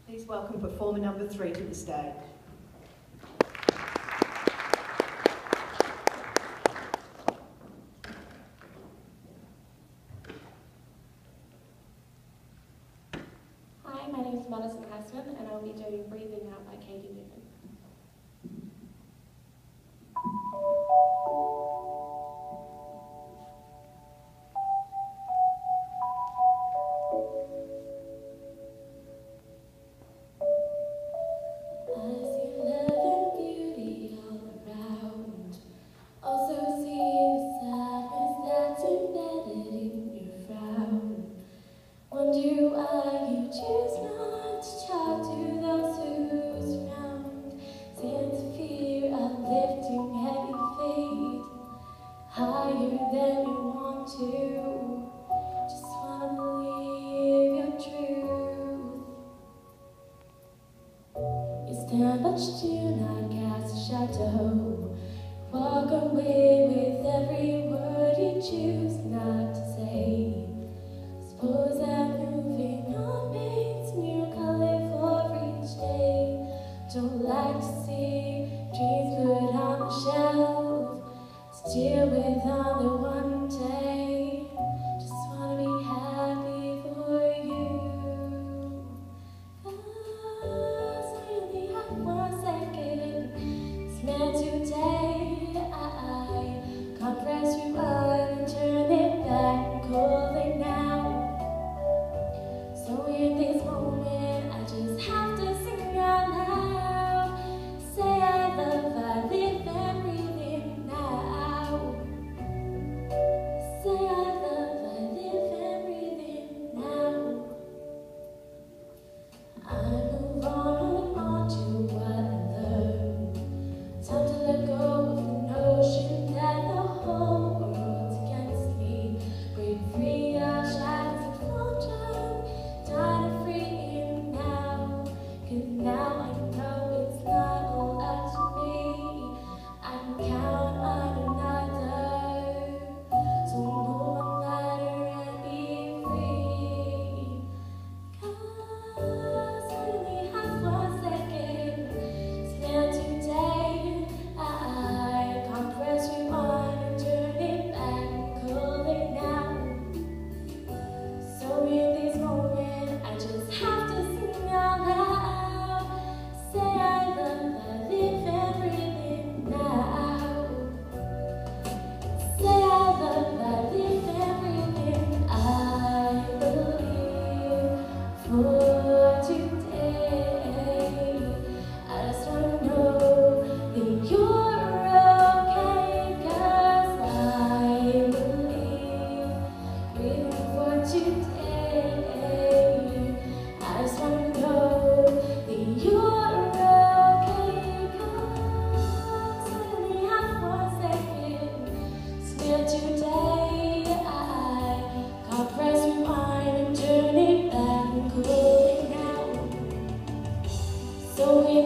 Please welcome performer number 3 to the stage. Hi, my name is Madison Hessman, and I'll be doing Breathing Out by Katie Newman. But do not cast a shadow. Walk away with every word you choose not to say. Suppose that moving on makes me a color for each day. Don't like to see dreams put on the shelf, still with on the one day. Just wanna be happy for you. Today I can't press rewind and turn it back and call it now. So in this moment I just have to sing out loud. Say I love, I live and breathe in now. Say I love, I live and breathe in now. I move on to what I learned. Time to let go of the notion that the whole world's against me. Break free of shadows and fall down. Time to free it now. 'Cause now I know it's not all up to me. I can count on another. So move on ladder and be free. 'Cause I only have 1 second. Spend today. I can't press rewind and turn it back and call it now. So in this moment I just have to sing out loud. Say I love, I live and breathe in now. Say I love, I live and breathe in. I believe for today. I just wanna know that you're okay, 'cause I believe. Breathing for today. I just wanna know that you're okay, 'cause I only have 1 second. Still today I can't press rewind and turn it back and call it now. So in